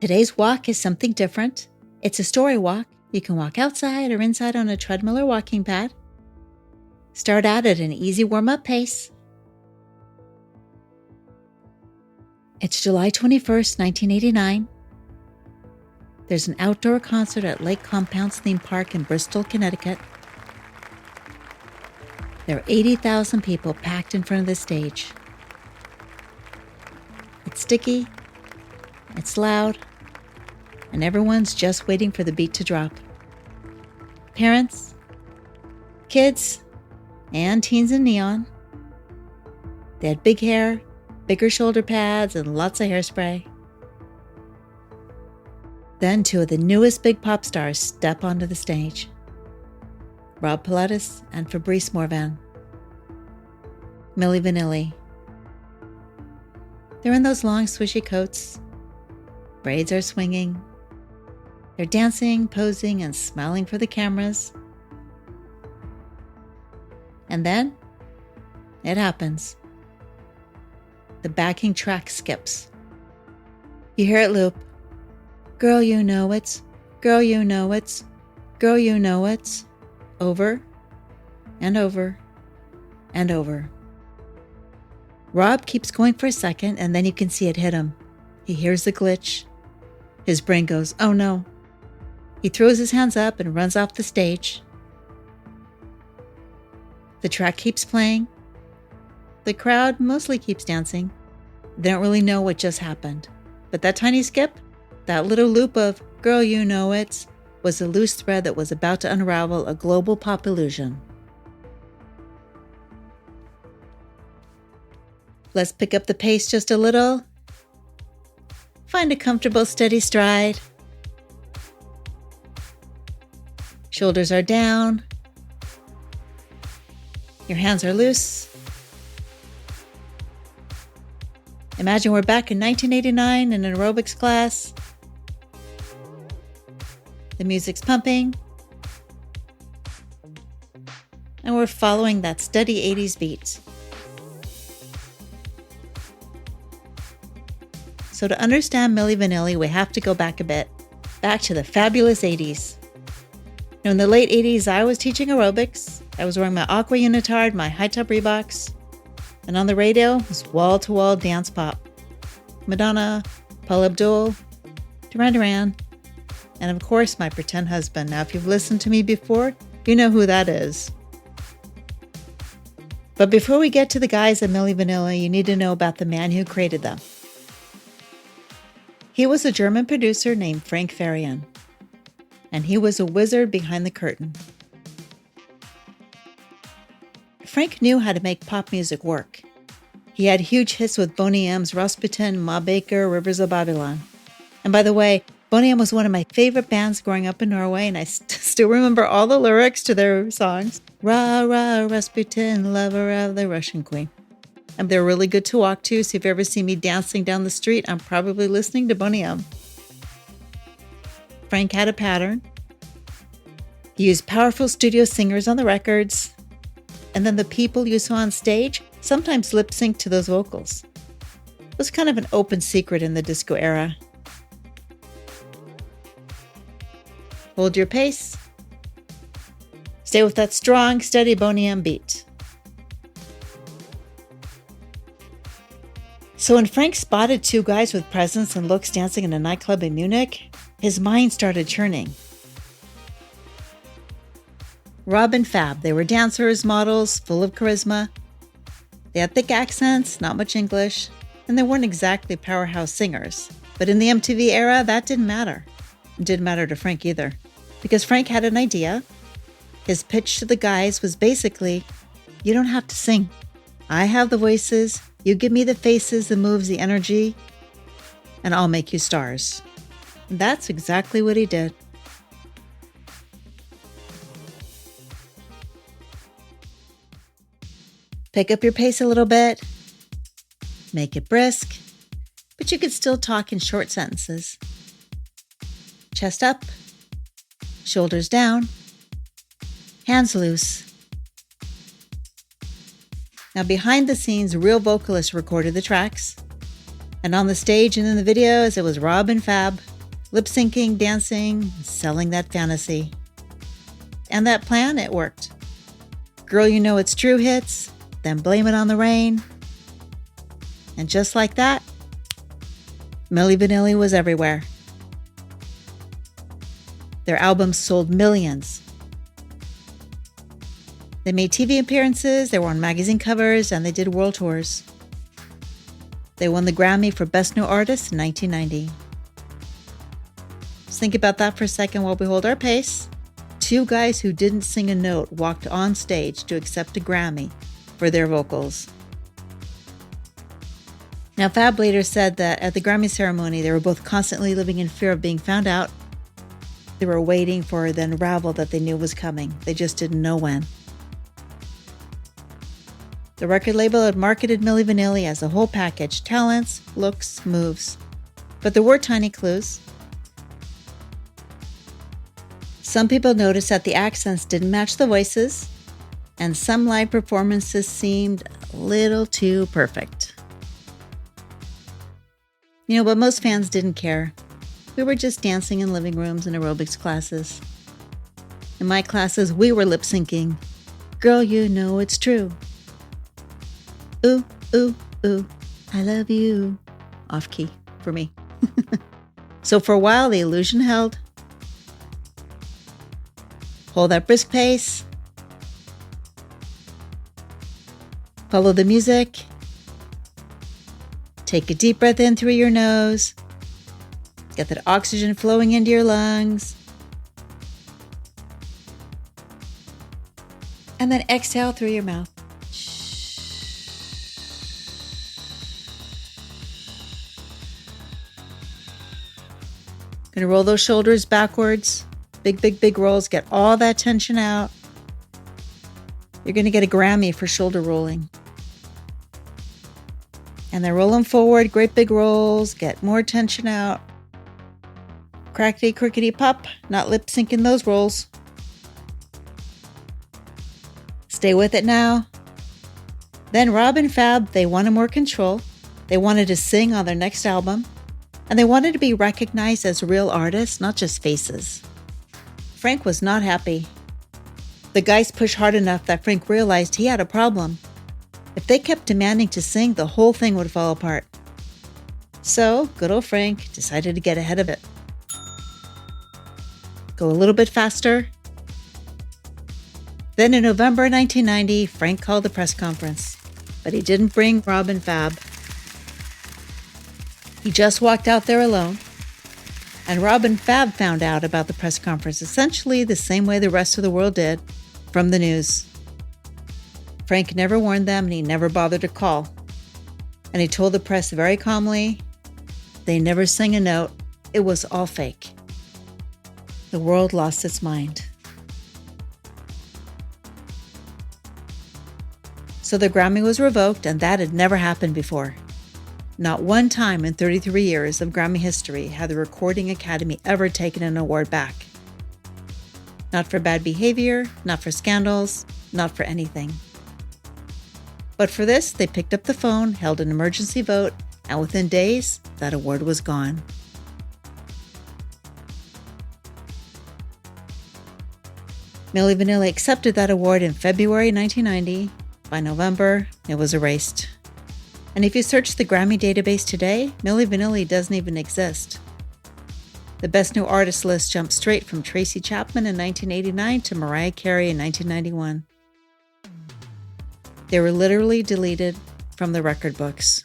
Today's walk is something different. It's a story walk. You can walk outside or inside on a treadmill or walking pad. Start out at an easy warm-up pace. It's July 21st, 1989. There's an outdoor concert at Lake Compounce Theme Park in Bristol, Connecticut. There are 80,000 people packed in front of the stage. It's sticky, it's loud, and everyone's just waiting for the beat to drop. Parents, kids, and teens in neon. They had big hair, bigger shoulder pads, and lots of hairspray. Then two of the newest big pop stars step onto the stage. Pilatus and Fab Morvan. Milli Vanilli. They're in those long swishy coats. Braids are swinging. They're dancing, posing, and smiling for the cameras. And then, it happens. The backing track skips. You hear it loop. Girl, you know it's, girl, you know it's, girl, you know it's, over and over and over. Rob keeps going for a second, and then you can see it hit him. He hears the glitch. His brain goes, oh no. He throws his hands up and runs off the stage. The track keeps playing. The crowd mostly keeps dancing. They don't really know what just happened. But that tiny skip, that little loop of girl, you know it, was a loose thread that was about to unravel a global pop illusion. Let's pick up the pace just a little. Find a comfortable, steady stride. Shoulders are down. Your hands are loose. Imagine we're back in 1989 in an aerobics class. The music's pumping. And we're following that steady 80s beat. So to understand Milli Vanilli, we have to go back a bit. Back to the fabulous 80s. Now, in the late 80s, I was teaching aerobics. I was wearing my aqua unitard, my high-top Reeboks. And on the radio was wall-to-wall dance pop. Madonna, Paula Abdul, Duran Duran, and of course my pretend husband. Now, if you've listened to me before, you know who that is. But before we get to the guys at Milli Vanilli, you need to know about the man who created them. He was a German producer named Frank Farian, and he was a wizard behind the curtain. Frank knew how to make pop music work. He had huge hits with Boney M's Rasputin, Ma Baker, Rivers of Babylon. And by the way, Boney M was one of my favorite bands growing up in Norway, and I still remember all the lyrics to their songs. Rah, rah, Rasputin, lover of the Russian queen. And they're really good to walk to, so if you ever see me dancing down the street, I'm probably listening to Boney M. Frank had a pattern. He used powerful studio singers on the records, and then the people you saw on stage sometimes lip-synced to those vocals. It was kind of an open secret in the disco era. Hold your pace. Stay with that strong, steady Boney M beat. So when Frank spotted two guys with presence and looks dancing in a nightclub in Munich, his mind started churning. Rob and Fab, they were dancers, models, full of charisma. They had thick accents, not much English, and they weren't exactly powerhouse singers. But in the MTV era, that didn't matter. It didn't matter to Frank either, because Frank had an idea. His pitch to the guys was basically, you don't have to sing. I have the voices, you give me the faces, the moves, the energy, and I'll make you stars. And that's exactly what he did. Pick up your pace a little bit, make it brisk, but you could still talk in short sentences. Chest up, shoulders down, hands loose. Now behind the scenes, real vocalists recorded the tracks. And on the stage and in the videos, it was Rob and Fab. lip syncing, dancing, selling that fantasy. And that plan, it worked. Girl, You Know It's True hits, then Blame It on the Rain. And just like that, Milli Vanilli was everywhere. Their albums sold millions. They made TV appearances, they were on magazine covers, and they did world tours. They won the Grammy for Best New Artist in 1990. Just think about that for a second while we hold our pace. Two guys who didn't sing a note walked on stage to accept a Grammy for their vocals. Now, Fab later said that at the Grammy ceremony, they were both constantly living in fear of being found out. They were waiting for the unravel that they knew was coming. They just didn't know when. The record label had marketed Milli Vanilli as a whole package: talents, looks, moves. But there were tiny clues. Some people noticed that the accents didn't match the voices, and some live performances seemed a little too perfect. But most fans didn't care. We were just dancing in living rooms and aerobics classes. In my classes, we were lip syncing. Girl, you know it's true. Ooh, ooh, ooh, I love you. Off key for me. So for a while, the illusion held. Hold that brisk pace. Follow the music. Take a deep breath in through your nose. Get that oxygen flowing into your lungs. And then exhale through your mouth. Gonna roll those shoulders backwards. Big, big, big rolls. Get all that tension out. You're gonna get a Grammy for shoulder rolling. And then roll them forward. Great big rolls. Get more tension out. Crackety, crickety, pop. Not lip syncing those rolls. Stay with it now. Then Rob and Fab, they wanted more control. They wanted to sing on their next album. And they wanted to be recognized as real artists, not just faces. Frank was not happy. The guys pushed hard enough that Frank realized he had a problem. If they kept demanding to sing, the whole thing would fall apart. So, good old Frank decided to get ahead of it. Go a little bit faster. Then in November 1990, Frank called a press conference, but he didn't bring Rob and Fab. He just walked out there alone, and Rob and Fab found out about the press conference essentially the same way the rest of the world did, from the news. Frank never warned them, and he never bothered to call. And he told the press very calmly, they never sang a note. It was all fake. The world lost its mind. So the Grammy was revoked, and that had never happened before. Not one time in 33 years of Grammy history had the Recording Academy ever taken an award back. Not for bad behavior, not for scandals, not for anything. But for this, they picked up the phone, held an emergency vote, and within days, that award was gone. Milli Vanilli accepted that award in February 1990. By November, it was erased. And if you search the Grammy database today, Milli Vanilli doesn't even exist. The Best New Artist list jumped straight from Tracy Chapman in 1989 to Mariah Carey in 1991. They were literally deleted from the record books.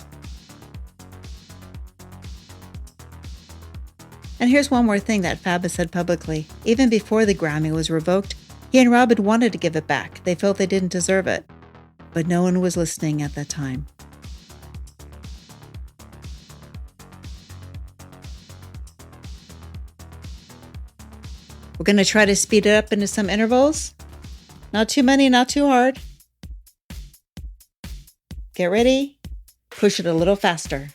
And here's one more thing that Fab has said publicly. Even before the Grammy was revoked, he and Rob had wanted to give it back. They felt they didn't deserve it. But no one was listening at that time. We're going to try to speed it up into some intervals. Not too many, not too hard. Get ready. Push it a little faster.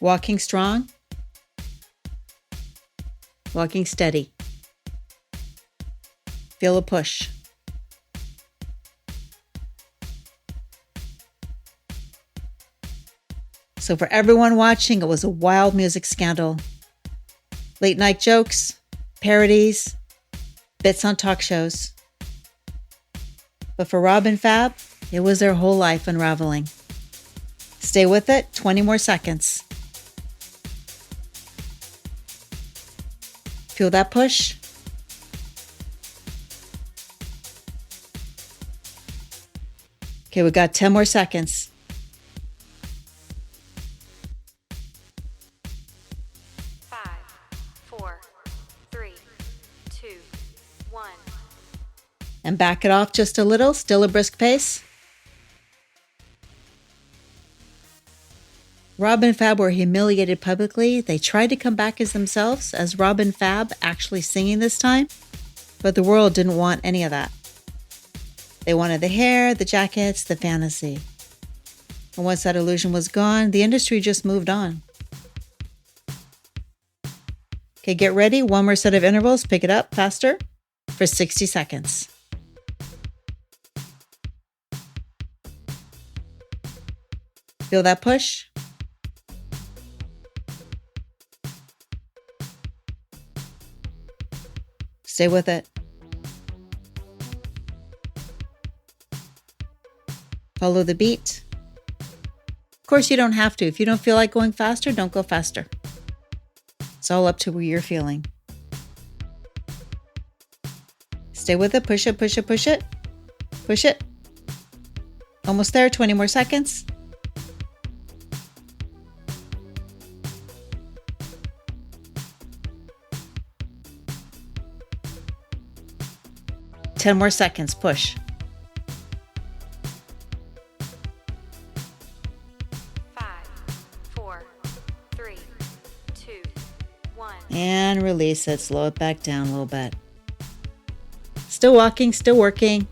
Walking strong. Walking steady. Feel a push. So for everyone watching, it was a wild music scandal. Late night jokes, parodies, bits on talk shows. But for Rob and Fab, it was their whole life unraveling. Stay with it, 20 more seconds. Feel that push? Okay, we got 10 more seconds. And back it off just a little, still a brisk pace. Rob and Fab were humiliated publicly. They tried to come back as themselves, as Rob and Fab actually singing this time, but the world didn't want any of that. They wanted the hair, the jackets, the fantasy. And once that illusion was gone, the industry just moved on. Okay, get ready. One more set of intervals. Pick it up faster for 60 seconds. Feel that push? Stay with it. Follow the beat. Of course, you don't have to. If you don't feel like going faster, don't go faster. It's all up to where you're feeling. Stay with it. Push it, push it, push it. Push it. Almost there. 20 more seconds. Ten more seconds. Push. 5, 4, 3, 2, 1. And release it. Slow it back down a little bit. Still walking, still working.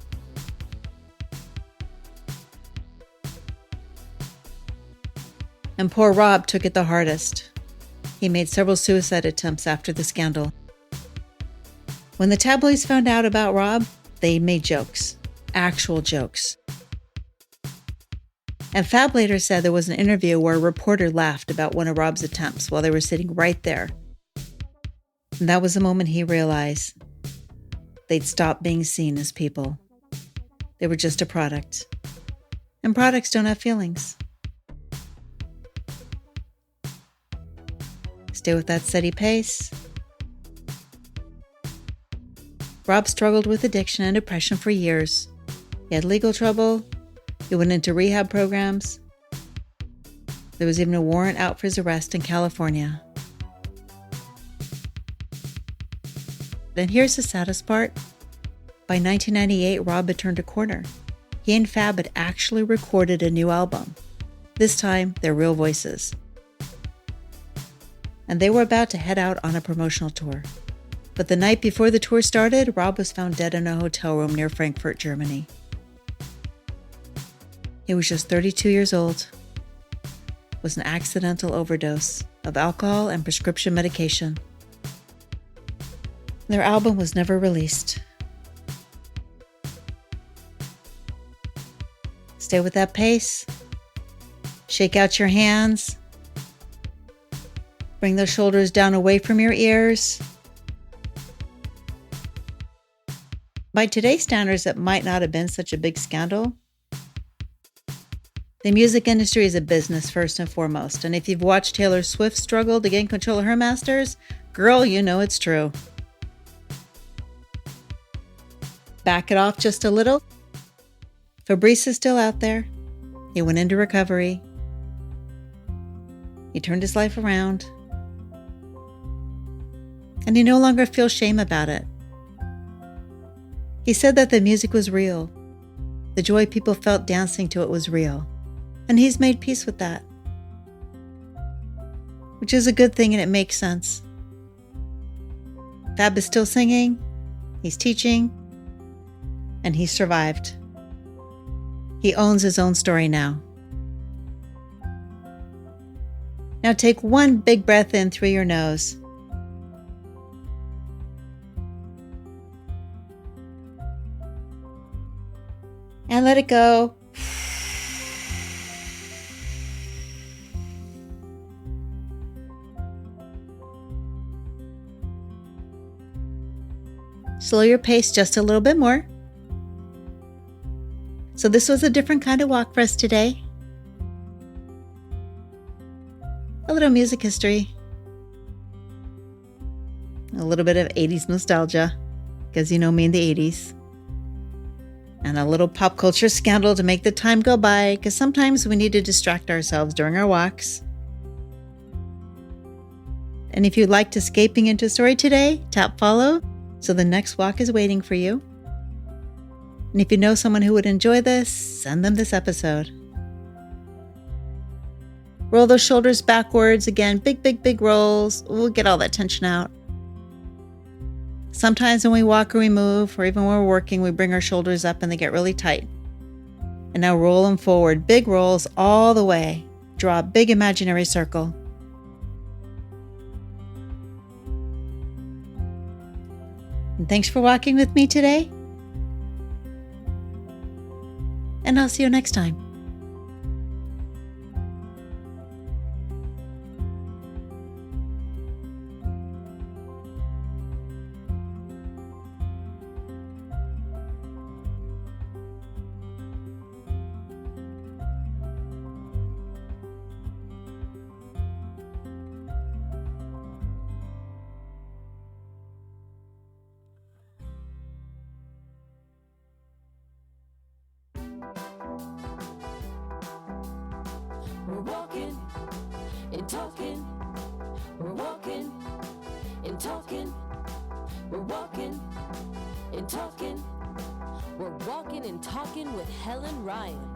And poor Rob took it the hardest. He made several suicide attempts after the scandal. When the tabloids found out about Rob, they made jokes, actual jokes. And Fab later said there was an interview where a reporter laughed about one of Rob's attempts while they were sitting right there. And that was the moment he realized they'd stopped being seen as people. They were just a product. And products don't have feelings. Stay with that steady pace. Rob struggled with addiction and depression for years. He had legal trouble. He went into rehab programs. There was even a warrant out for his arrest in California. Then here's the saddest part. By 1998, Rob had turned a corner. He and Fab had actually recorded a new album. This time, their real voices. And they were about to head out on a promotional tour. But the night before the tour started, Rob was found dead in a hotel room near Frankfurt, Germany. He was just 32 years old. It was an accidental overdose of alcohol and prescription medication. Their album was never released. Stay with that pace. Shake out your hands. Bring those shoulders down away from your ears. By today's standards, it might not have been such a big scandal. The music industry is a business first and foremost, and if you've watched Taylor Swift struggle to gain control of her masters, girl, you know it's true. Back it off just a little. Fabrice is still out there. He went into recovery. He turned his life around. And he no longer feels shame about it. He said that the music was real. The joy people felt dancing to it was real. And he's made peace with that. Which is a good thing, and it makes sense. Fab is still singing. He's teaching. And he survived. He owns his own story now. Now take one big breath in through your nose. And let it go. Slow your pace just a little bit more. So this was a different kind of walk for us today. A little music history. A little bit of 80s nostalgia, because you know me in the 80s. And a little pop culture scandal to make the time go by, because sometimes we need to distract ourselves during our walks. And if you liked escaping into a story today, tap follow so the next walk is waiting for you. And if you know someone who would enjoy this, send them this episode. Roll those shoulders backwards. Again, big, big, big rolls. We'll get all that tension out. Sometimes when we walk or we move, or even when we're working, we bring our shoulders up and they get really tight. And now roll them forward. Big rolls all the way. Draw a big imaginary circle. And thanks for walking with me today. And I'll see you next time. We're walking and talking. We're walking and talking. We're walking and talking. We're walking and talking with Helen Ryan.